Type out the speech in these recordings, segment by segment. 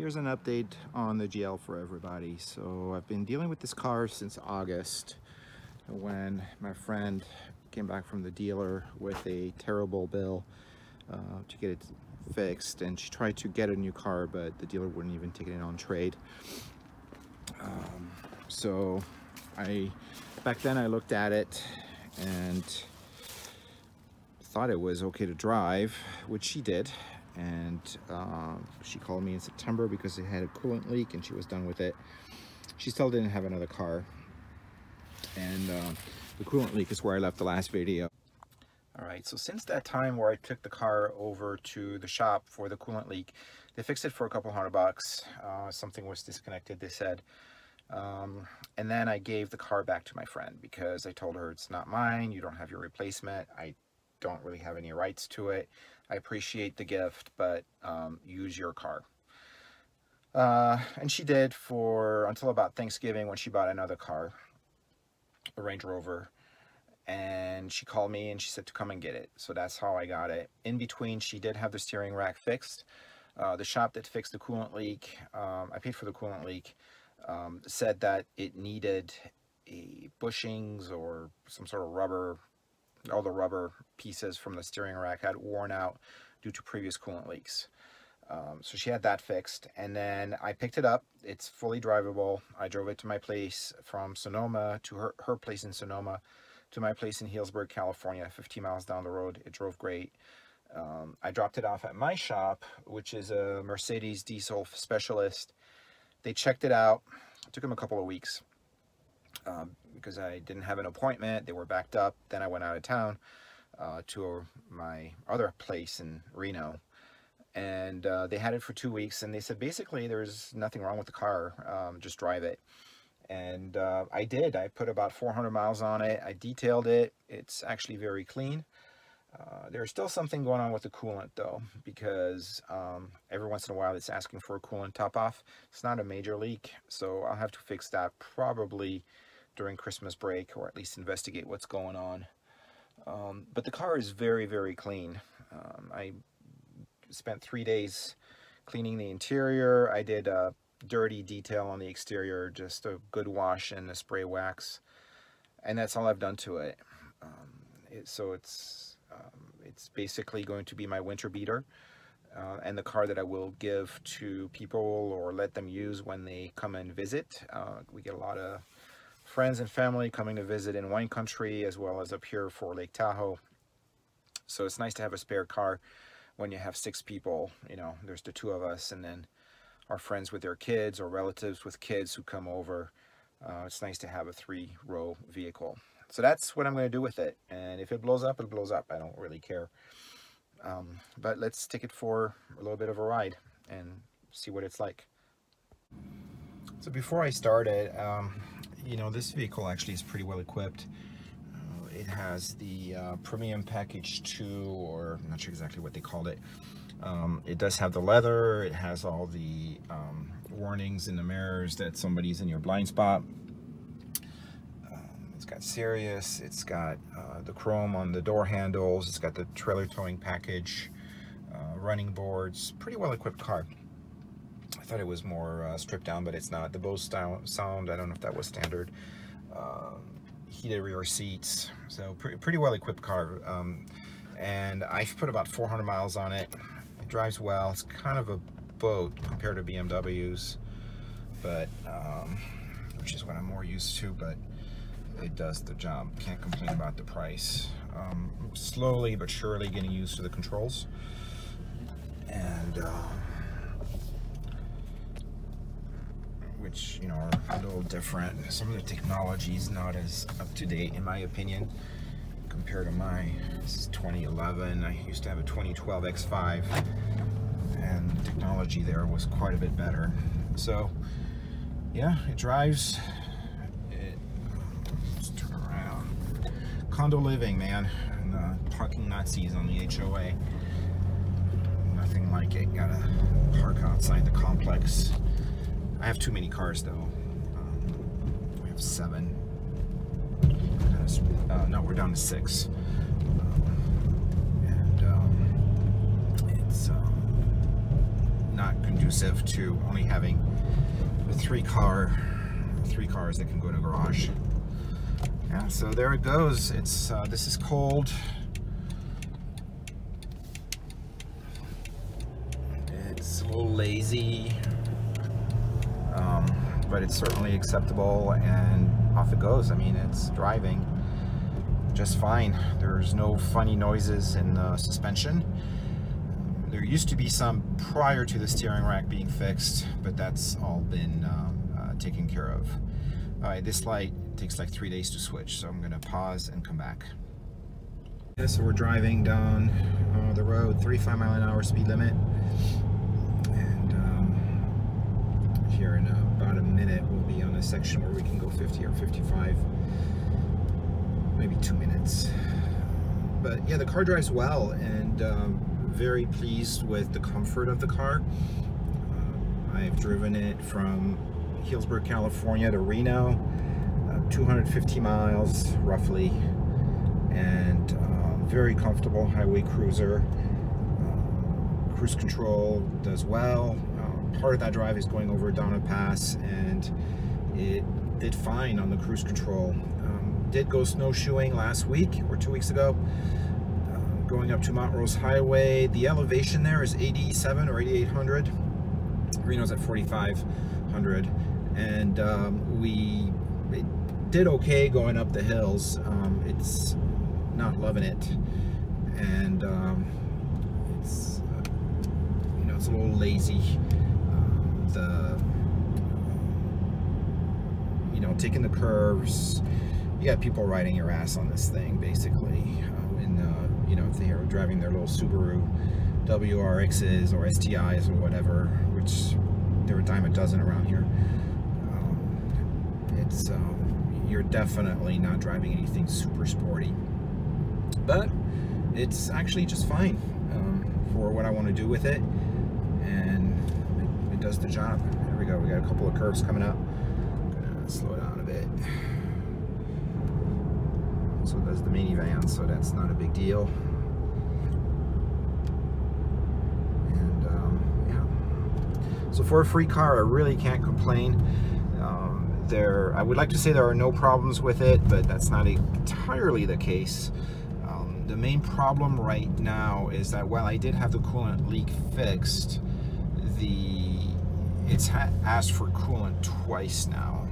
Here's an update on the GL for everybody. So I've been dealing with this car since August when my friend came back from the dealer with a terrible bill to get it fixed, and she tried to get a new car, but the dealer wouldn't even take it on trade. So back then I looked at it and thought it was okay to drive, which she did. And she called me in September because it had a coolant leak and she was done with it. She still didn't have another car, and the coolant leak is where I left the last video. All right, so since that time where I took the car over to the shop for the coolant leak, they fixed it for a couple $100. Something was disconnected, they said. And then I gave the car back to my friend because I told her it's not mine, you don't have your replacement, I don't really have any rights to it. I appreciate the gift, but use your car. And she did until about Thanksgiving, when she bought another car, a Range Rover. And she called me and she said to come and get it. So that's how I got it. In between, she did have the steering rack fixed. The shop that fixed the coolant leak, I paid for the coolant leak, said that it needed a bushings or some sort of rubber. All the rubber pieces from the steering rack had worn out due to previous coolant leaks. So she had that fixed, and then I picked it up. It's fully drivable. I drove it to my place from Sonoma to her place in Sonoma to my place in Healdsburg, California, 15 miles down the road. It drove great. I dropped it off at my shop, which is a Mercedes diesel specialist. They checked it out. It took them a couple of weeks. Because I didn't have an appointment, they were backed up. Then I went out of town to my other place in Reno, and they had it for 2 weeks, and they said basically there's nothing wrong with the car, just drive it. And I did. I put about 400 miles on it. I detailed it. It's actually very clean. There's still something going on with the coolant though, because every once in a while it's asking for a coolant top off. It's not a major leak, so I'll have to fix that probably during Christmas break, or at least investigate what's going on. But the car is very, very clean. I spent 3 days cleaning the interior. I did a dirty detail on the exterior, just a good wash and a spray wax, and that's all I've done to it. So it's basically going to be my winter beater, and the car that I will give to people or let them use when they come and visit. We get a lot of friends and family coming to visit in wine country, as well as up here for Lake Tahoe. So it's nice to have a spare car when you have 6 people. You know, there's the 2 of us, and then our friends with their kids or relatives with kids who come over. It's nice to have a 3-row vehicle. So that's what I'm going to do with it. And if it blows up, it blows up. I don't really care. But let's take it for a little bit of a ride and see what it's like. So before I started, you know, this vehicle actually is pretty well equipped. It has the premium package 2, or I'm not sure exactly what they called it. It does have the leather. It has all the warnings in the mirrors that somebody's in your blind spot. It's got Sirius. It's got the chrome on the door handles. It's got the trailer towing package, running boards. Pretty well equipped car. I thought it was more stripped down, but it's not. The Bose sound, I don't know if that was standard. Heated rear seats, so pretty well equipped car. And I've put about 400 miles on it. It drives well. It's kind of a boat compared to BMWs, but which is what I'm more used to, but it does the job. Can't complain about the price. Slowly but surely getting used to the controls, and which, you know, are a little different. Some of the technology is not as up to date, in my opinion, compared to this is 2011. I used to have a 2012 X5, and the technology there was quite a bit better. So yeah, it drives. Let's turn around. Condo living, man, and the parking Nazis on the HOA. Nothing like it. Gotta park outside the complex. I have too many cars though. We have 7. No, we're down to 6. And it's not conducive conducive to only having a three cars that can go in a garage. Yeah, so there it goes. It's this is cold. It's a little lazy, but it's certainly acceptable, and off it goes. I mean, it's driving just fine. There's no funny noises in the suspension. There used to be some prior to the steering rack being fixed, but that's all been taken care of. All right, this light takes like 3 days to switch, so I'm gonna pause and come back. Yeah, so we're driving down the road, 35 mile/h speed limit, and here in about a minute we'll be on a section where we can go 50 or 55, maybe 2 minutes. But yeah, the car drives well, and very pleased with the comfort of the car. I've driven it from Healdsburg, California to Reno, 250 miles roughly, and very comfortable highway cruiser. Cruise control does well. Part of that drive is going over Donna Pass, and it did fine on the cruise control. Did go snowshoeing last week or 2 weeks ago, going up to Montrose Highway. The elevation there is 87 or 8,800. Reno's at 4,500, and we did okay going up the hills. It's not loving it, and it's you know, it's a little lazy. You know, taking the curves, you got people riding your ass on this thing basically. You know, if they are driving their little Subaru WRXs or STIs or whatever, which there are a dime a dozen around here. You're definitely not driving anything super sporty, but it's actually just fine for what I want to do with it, and it does the job. There we go. We got a couple of curves coming up. I'm gonna slow down a bit. So does the minivan, so that's not a big deal. And yeah, so for a free car, I really can't complain. I would like to say there are no problems with it, but that's not entirely the case. The main problem right now is that while I did have the coolant leak fixed, it's asked for coolant twice now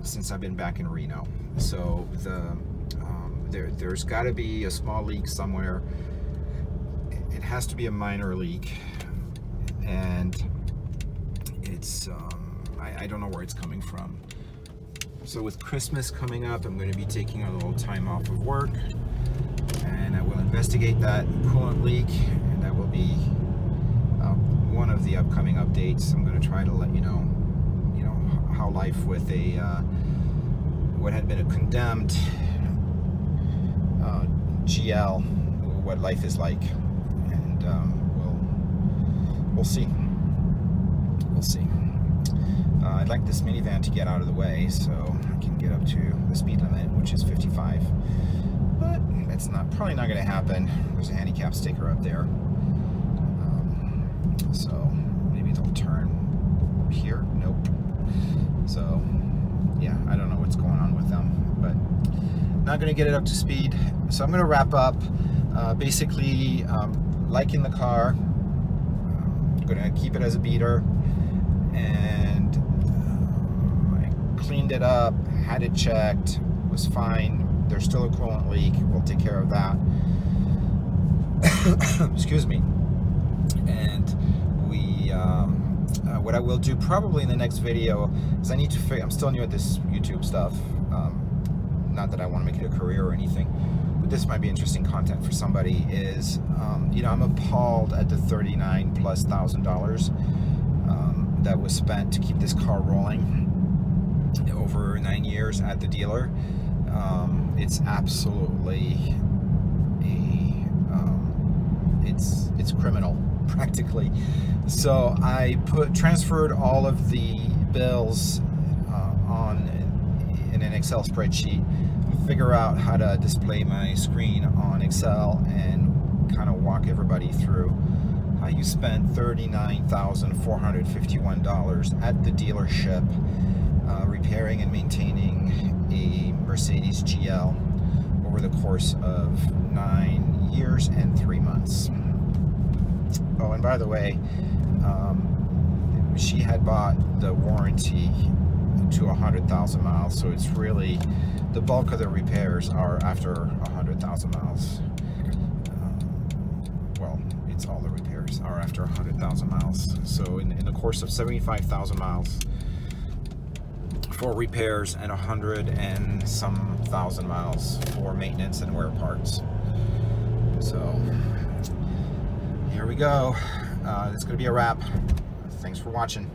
since I've been back in Reno. So there's got to be a small leak somewhere. It has to be a minor leak, and it's I don't know where it's coming from. So with Christmas coming up, I'm going to be taking a little time off of work, and I will investigate that coolant leak, and that will be one of the upcoming updates. I'm going to try to let you know how life with a what had been a condemned GL, what life is like, and we'll see. We'll see. I'd like this minivan to get out of the way so I can get up to the speed limit, which is 55. But it's probably not going to happen. There's a handicap sticker up there, so maybe they'll turn here. Nope. So yeah, I don't know what's going on with them, but not going to get it up to speed. So I'm going to wrap up. Basically, liking the car. I'm going to keep it as a beater, and I cleaned it up, had it checked, was fine. There's still a coolant leak. We'll take care of that. Excuse me. And what I will do probably in the next video is I need to figure, I'm still new at this YouTube stuff. Not that I want to make it a career or anything, but this might be interesting content for somebody, is, you know, I'm appalled at the $39,000+ that was spent to keep this car rolling over 9 years at the dealer. It's absolutely it's criminal, practically. So I transferred all of the bills in an Excel spreadsheet, figure out how to display my screen on Excel, and kind of walk everybody through how You spent $39,451 at the dealership repairing and maintaining a Mercedes GL over the course of 9 years and 3 months. Oh, and by the way, she had bought the warranty to 100,000 miles, so it's really, the bulk of the repairs are after 100,000 miles. Well, it's all the repairs are after 100,000 miles. So in the course of 75,000 miles for repairs and 100 and some thousand miles for maintenance and wear parts. So here we go. It's going to be a wrap. Thanks for watching.